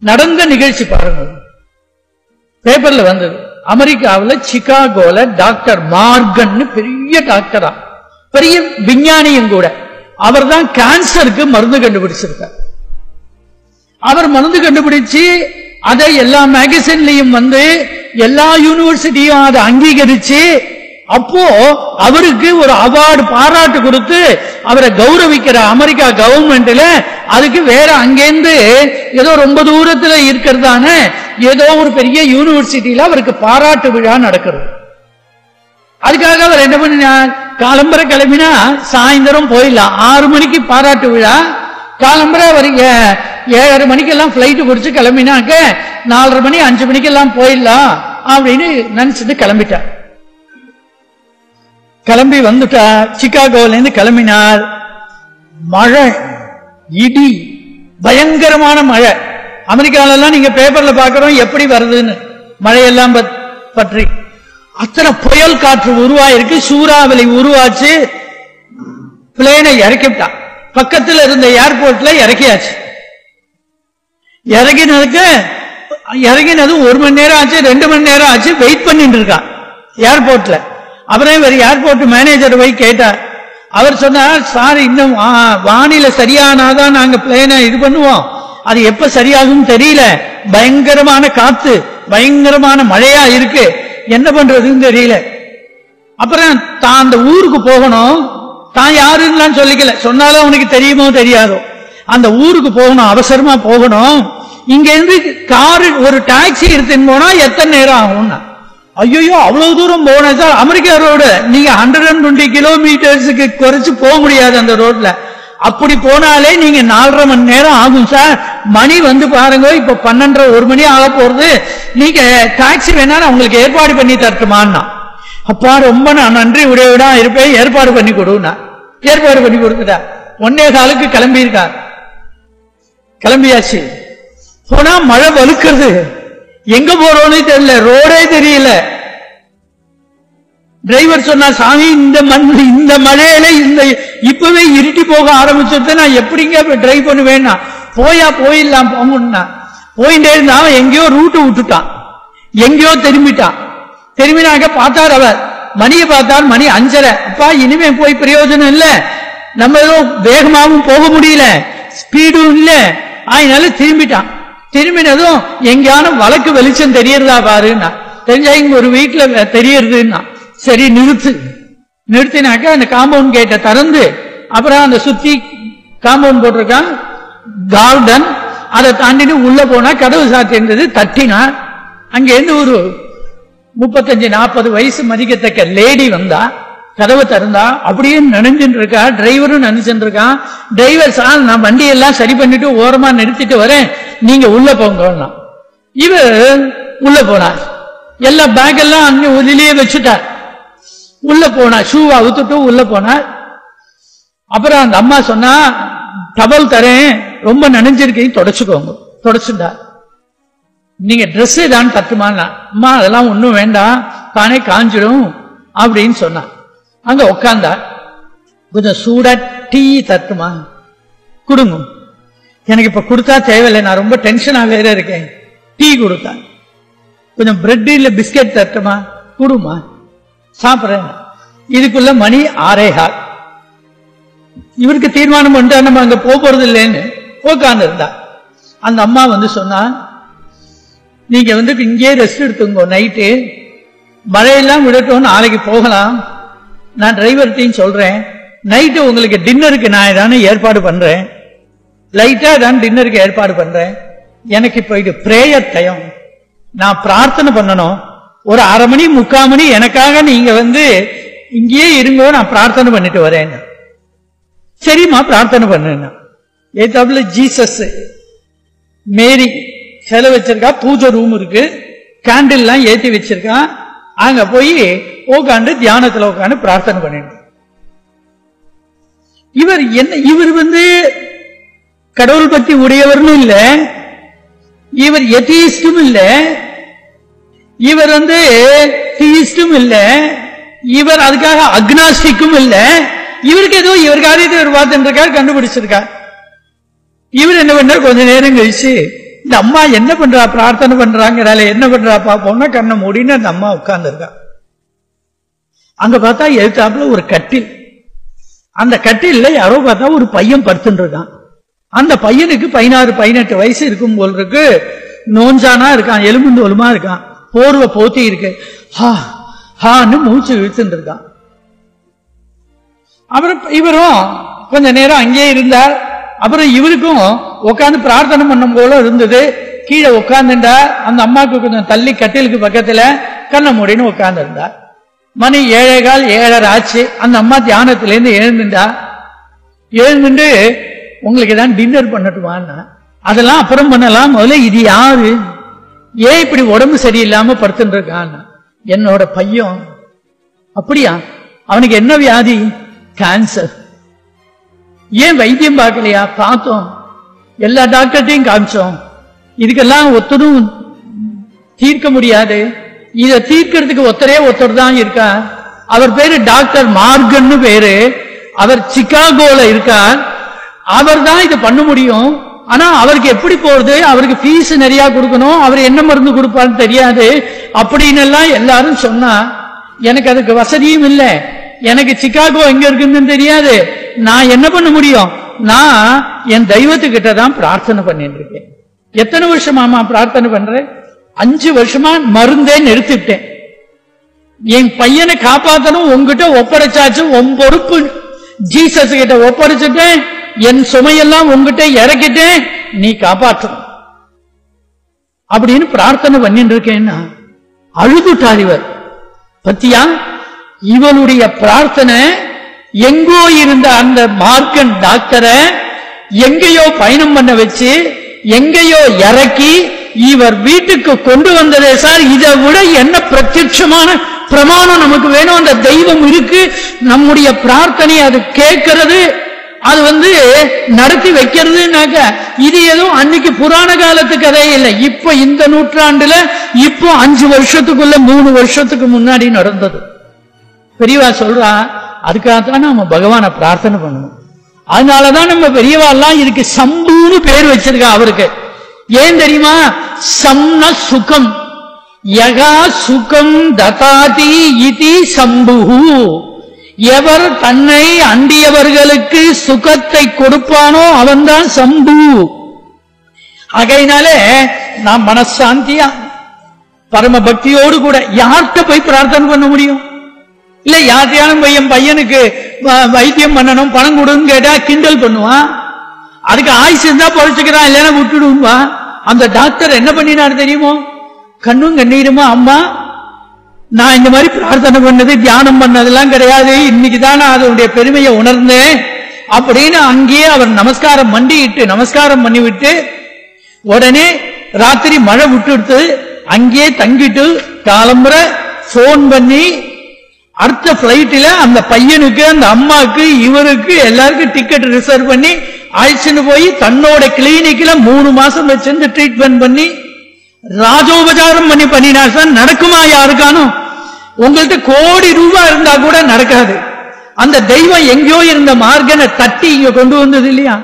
நடந்த நிகழ்ச்சி பாருங்க, பேப்பர்ல வந்தது. அமெரிக்காவில் சிகாகோல டாக்டர் மார்கன் பெரிய டாக்டரா, பெரிய விஞ்ஞானியும் கூட. அவர் தான் கேன்சருக்கு மருந்து கண்டுபிடிச்சிருக்கார். அவர் மருந்து கண்டுபிடிச்சு அதை எல்லா மேகசின்லயும் வந்து எல்லா யூனிவர்சிட்டியும் அதை அங்கீகரிச்சு, அப்போ அவருக்கு ஒரு அவார்டு பாராட்டு கொடுத்து அவரை கௌரவிக்கிற அமெரிக்கா கவர்மெண்ட்ல, அதுக்கு வேற அங்கேருந்து ஏதோ ரொம்ப தூரத்துல இருக்கிறதான ஏதோ ஒரு பெரிய யூனிவர்சிட்டியில அவருக்கு பாராட்டு விழா நடக்கிறது. அதுக்காக அவர் என்ன பண்ணினார், காலம்பரை கிளம்பினா சாயந்தரம் போயிடலாம். 6 மணிக்கு பாராட்டு விழா, காலம்பரை அவர் 7:30 மணிக்கெல்லாம் பிளைட் பிடிச்சு கிளம்பினாக்க 4:30 மணி 5 மணிக்கெல்லாம் போயிடலாம் அப்படின்னு நினைச்சிட்டு கிளம்பிட்டார். கிளம்பி வந்துட்டார். சிகாகோல இருந்து கிளம்பினார். மழை, இடி, பயங்கரமான மழை. அமெரிக்காலெல்லாம் நீங்க பேப்பர்ல பாக்கிறோம் எப்படி வருதுன்னு, மழையெல்லாம் பற்றி. அத்தனை புயல் காற்று உருவாயிருக்கு, சூறாவளி உருவாச்சு. பிளேனை இறக்கிவிட்டான். பக்கத்தில் இருந்த ஏர்போர்ட்ல இறக்கியாச்சு. இறங்கினது 1 மணி நேரம் ஆச்சு, 2 மணி நேரம் ஆச்சு. வெயிட் பண்ணிட்டு இருக்கான் ஏர்போர்ட்ல. அவரே ஒரு ஏர்போர்ட் மேனேஜர் போய் கேட்டார். அவர் சொன்னார், சார் இன்னும் வானிலை சரியானாதான் நாங்க பிளேனை இது பண்ணுவோம், அது எப்ப சரியாகும் தெரியல, பயங்கரமான காத்து, பயங்கரமான மழையா இருக்கு, என்ன பண்றதுன்னு தெரியல. அப்புறம் தான் அந்த ஊருக்கு போகணும். தான் யாருன்னு சொல்லிக்கல, சொன்னாலும் அவனுக்கு தெரியுமோ தெரியாதோ. அந்த ஊருக்கு போகணும், அவசரமா போகணும். இங்க இருந்து காரு ஒரு டாக்ஸி எடுத்துன்னு போனா எத்தனை நேரம் ஆகும்னா, ஐயோ அவ்வளவு தூரம் போன சார், அமெரிக்கா ரோடு நீங்க 120 கிலோமீட்டர்ஸுக்கு குறைச்சு போக முடியாது அந்த ரோட்ல. அப்படி போனாலே நீங்க 4:30 மணி நேரம் ஆகும் சார். மணி வந்து பாருங்க, இப்ப 12:30 1 மணி ஆக போறது. நீங்க டாக்ஸி வேணாலும் அவங்களுக்கு ஏற்பாடு பண்ணி தரட்டுமான்னா, அப்பா ரொம்ப நான் நன்றி உடையவிடா இருப்பேன், ஏற்பாடு பண்ணி கொடுனா. ஏற்பாடு பண்ணி கொடுத்துட்டா. 1:15 கிளம்பி இருக்கார். கிளம்பியாச்சு. போனா மழை வலுக்கிறது, எங்க போறோம்னு தெரியல, ரோடே தெரியல. டிரைவர் சொன்னா, சாமி இந்த மழையில இப்பவே இருட்டி போக ஆரம்பிச்சது, நான் எப்படிங்க டிரைவ் பண்ணுவேன்னா, போயிடலாம் போங்கன்னா. போயிட்டே இருந்தா எங்கேயோ ரூட்டு விட்டுட்டான், எங்கேயோ திரும்பிட்டான். திரும்பினாக்க பார்த்தார், அவர் மணியை பார்த்தார், மணி 5:30. அப்பா இனிமே போய் பிரயோஜனம் இல்ல, நம்ம ஏதோ வேகமாகவும் போக முடியல, ஸ்பீடும் இல்ல, அதனால திரும்பிட்டான். திரும்பினதும் எங்கேயான வழக்கு வெளிச்சம் தெரியறதா பாருன்னா, தெரிஞ்சா இங்க ஒரு வீட்டுல தெரியறதுன்னா, சரி நிறுத்தினாக்க அந்த காம்பவுண்ட் கேட்டை திறந்து, அப்புறம் அந்த சுத்தி காம்பவுண்ட் போட்டிருக்கான் கார்டன், அதை தாண்டிட்டு உள்ள போனா கதவு சாத்தி இருந்தது. தட்டினா அங்க இருந்து ஒரு 35-40 வயசு மதிக்கத்தக்க லேடி வந்தா, கதவை திறந்தா. அப்படியே நினைஞ்சுட்டு இருக்கா, டிரைவரும் நினைச்சுட்டு இருக்கான். டிரைவர், சார் நான் வண்டியெல்லாம் சரி பண்ணிட்டு ஓரமா நிறுத்திட்டு வரேன், நீங்க உள்ள போங்க. இவர் உள்ள போனார். எல்லா பேக் எல்லாம் அங்க வெளியே வச்சுட்டார். உள்ள போனார், ஷூவை அவுத்துட்டு உள்ள போனார். அப்புறம் அந்த அம்மா சொன்னா, டவல் தரேன், ரொம்ப நினைஞ்சிருக்கீங்க, தொடச்சுக்கோங்க. தொடச்சுட்டா. நீங்க ட்ரெஸ் ஏதான் தட்டுமானா, அம்மா அதெல்லாம் ஒண்ணும் வேண்டாம், தானே காஞ்சிடும் அப்படின்னு சொன்னா. அங்க உட்கார்ந்தா. கொஞ்சம் சூடா டீ தட்டுமா, கொடுங்க. எனக்கு இப்ப கொடுத்தா தேவையில்லை, நான் ரொம்ப டென்ஷனா வேற இருக்கேன். டீ கொடுத்தா. கொஞ்சம் பிரெட் இல்ல பிஸ்கட் தட்டுமா, கொடுமா, சாப்பிடுறேன். இதுக்குள்ள மணி 6:15. இவருக்கு தீர்மானம் பண்ணிட்டா நம்ம அங்க போறது இல்லைன்னு உட்கார்ந்து இருந்தா. அந்த அம்மா வந்து சொன்னா, நீங்க இங்கே ரெஸ்ட் எடுத்துங்க, நைட்டு மழையெல்லாம் விடட்டும், நாளைக்கு போகலாம். நான் டிரைவர்ட்டையும் சொல்றேன், நைட்டு உங்களுக்கு டின்னருக்கு நான் ஏதானே ஏற்பாடு பண்றேன், லைட்டா தான் டின்னருக்கு ஏற்பாடு பண்றேன். எனக்கு இப்ப இது பிரேயர் டைம், நான் பிரார்த்தனை பண்ணணும். ஒரு 1/2 மணி 3/4 மணி எனக்காக நீங்க இங்கேயே இருங்கோ, நான் பிரார்த்தனை பண்ணிட்டு வரேன். சரிம்மா பிரார்த்தனை பண்ண. ஏத்தாப்புல ஜீசஸ் மேரி சிலை வச்சிருக்கா, பூஜை ரூம் இருக்கு, கேண்டில் எல்லாம் ஏத்தி வச்சிருக்கான். அங்க போய் உட்காந்து தியானத்துல உட்காந்து பிரார்த்தனை பண்ணிட்டு. இவர் கடவுள் பத்தி உடையவர்னு இல்ல, இவர் எத்தியிஸ்டும் இல்ல, இவர் தியிஸ்டும் இல்ல, இவர் அதுக்காக அக்னாஸ்டிக்கும் இல்ல. இவருக்கு ஏதோ இவர் காரியத்தை இவர் பார்த்துட்டு இருக்கார், கண்டுபிடிச்சிருக்கார். இவர் என்ன பண்ணார், கொஞ்ச நேரம் கழிச்சு இந்த அம்மா என்ன பண்றா, பிரார்த்தனை பண்றாங்கிறால, என்ன பண்றா பாப்போம்னா கண்ணை மூடின்னு அந்த அம்மா உட்கார்ந்து இருக்கா. அங்க பார்த்தா எழுத்தாப்புல ஒரு கட்டில். அந்த கட்டில்ல யாரோ பார்த்தா ஒரு பையன் படுத்துட்டு இருக்கான். அந்த பையனுக்கு 16-18 வயசு இருக்கும் போல் இருக்கு. நோஞ்சானா இருக்கான், எலும்பு தோலுமா இருக்கான், போர்வை போத்தி இருக்கு. ஹான்னு மூச்சு இழுத்துட்டு இருக்கான். அப்புறம் இவரும் கொஞ்ச நேரம் அங்கே இருந்தார். அப்புறம் இவருக்கும் உட்காந்து பிரார்த்தனை பண்ணும் போல இருந்தது. கீழே உட்கார்ந்துட்டா. அந்த அம்மாவுக்கு கொஞ்சம் தள்ளி கட்டிலுக்கு பக்கத்துல கண்ணை மூடின்னு உட்கார்ந்து இருந்தார். மணி 7:15 7:30 ஆச்சு. அந்த அம்மா தியானத்திலேருந்து எழுந்துட்டா. எழுந்துட்டு உங்களுக்கு தான் டின்னர் பண்ணட்டுமான்னா, அதெல்லாம் அப்புறம் பண்ணலாம், முதல்ல இது யாரு, ஏன் இப்படி உடம்பு சரியில்லாம படுத்துட்டு இருக்கான்? என்னோட பையன். அப்படியா? அவனுக்கு என்ன வியாதி? கேன்சர். ஏன் வைத்தியம் பார்க்கலையா? பார்த்தோம், எல்லா டாக்டர்ட்டையும் காமிச்சோம், இதுக்கெல்லாம் ஒத்தரும் தீர்க்க முடியாது. இதை தீர்க்கிறதுக்கு ஒருத்தர் தான் இருக்கா. அவர் பேரு டாக்டர் மார்கன்னு பேரு. அவர் சிகாகோல இருக்கார். அவர் தான் இதை பண்ண முடியும். ஆனா அவருக்கு எப்படி போறது, அவருக்கு ஃபீஸ் நிறைய கொடுக்கணும், அவர் என்ன மருந்து கொடுப்பான்னு தெரியாது அப்படின்னு எல்லாம் எல்லாரும் சொன்னா, எனக்கு அதுக்கு வசதியும் இல்லை, எனக்கு சிகாகோ எங்க இருக்குன்னு தெரியாது, நான் என்ன பண்ண முடியும்? நான் என் தெய்வத்துக்கிட்ட தான் பிரார்த்தனை பண்ணிட்டு இருக்கேன். எத்தனை வருஷமாமா பிரார்த்தனை பண்றேன்? 5 வருஷமா மருந்தே நிறுத்திட்டேன். என் பையனை காப்பாற்றணும், உங்ககிட்ட ஒப்படைச்சாச்சு, உன் பொறுப்பு ஜீசஸ் கிட்ட ஒப்படைச்சிட்டேன், என் சுமையெல்லாம் உங்ககிட்ட இறக்கிட்டேன், நீ காப்பாற்றணும் அப்படின்னு பிரார்த்தனை பண்ணிட்டு இருக்கேன்னா அழுதுட்டார் இவர். பத்தியா, இவளுடைய பிரார்த்தனை எங்கோ இருந்த அந்த மார்க்கன் டாக்டரை எங்கேயோ பயணம் பண்ண வச்சு எங்கேயோ இறக்கி இவர் வீட்டுக்கு கொண்டு வந்ததே சார். இதை விட என்ன பிரத்யட்சமான பிரமாணம் நமக்கு வேணும்? அந்த தெய்வம் இருக்கு, நம்முடைய பிரார்த்தனை அது கேட்கிறது, அது நடத்தி வைக்கிறதுனாக்க இது எதுவும் அன்னைக்கு புராண காலத்து கதையே இல்லை. இப்ப இந்த நூற்றாண்டுல இப்போ 5 வருஷத்துக்குள்ள 3 வருஷத்துக்கு முன்னாடி நடந்தது. பெரியவா சொல்றா, அதுக்காகத்தான் நம்ம பகவானை பிரார்த்தனை பண்ணணும். அதனாலதான் நம்ம பெரியவா எல்லாம் இதுக்கு சம்புன்னு பேர் வச்சிருக்கா. அவருக்கு ஏன் தெரியுமா? சம்ன சுகம் யகா சுகம் ததாதி இதி சம்புஹு. எவர் தன்னை அண்டியவர்களுக்கு சுகத்தை கொடுப்பானோ அவன்தான் சம்பு. ஆகையினாலே நாம் மனசாந்தியா பரம பக்தியோடு கூட யார்கிட்ட போய் பிரார்த்தனை பண்ண முடியும்? இல்ல யார்ட்டையாலும் என் பையனுக்கு வைத்தியம் பண்ணணும், பணம் கொடுன்னு கேட்டா கிண்டல் பண்ணுவான். அதுக்கு ஆயுசு இருந்தா பொழைச்சுக்கிறான், இல்லைன்னா விட்டுடுவா. அந்த டாக்டர் என்ன பண்ணினாரு தெரியுமோ? கண்ணும் கண்ணீருமா, அம்மா நான் இந்த மாதிரி பிரார்த்தனை பண்ணது தியானம் பண்ணதெல்லாம் கிடையாது, இன்னைக்குதான் நான் அதனுடைய பெருமையை உணர்ந்தேன் அப்படின்னு அங்கேயே அவர் நமஸ்காரம் பண்ணிவிட்டு உடனே ராத்திரி மழை விட்டுடுத்து அங்கேயே தங்கிட்டு காலம்புற போன் பண்ணி அடுத்த பிளைட்ல அந்த பையனுக்கு அந்த அம்மாக்கு இவருக்கு எல்லாருக்கும் டிக்கெட் ரிசர்வ் பண்ணி அழைச்சுன்னு போய் தன்னோட கிளினிக்ல 3 மாசம் வச்சிருந்து ட்ரீட்மெண்ட் பண்ணி ராஜோபச்சாரம் பண்ணினார் சார். நடக்குமா யாருக்கானோ? உங்கள்கிட்ட கோடி ரூபாய் இருந்தா கூட நடக்காது. அந்த தெய்வம் எங்கேயோ இருந்த மார்கனை தட்டி இங்க கொண்டு வந்தது இல்லையா?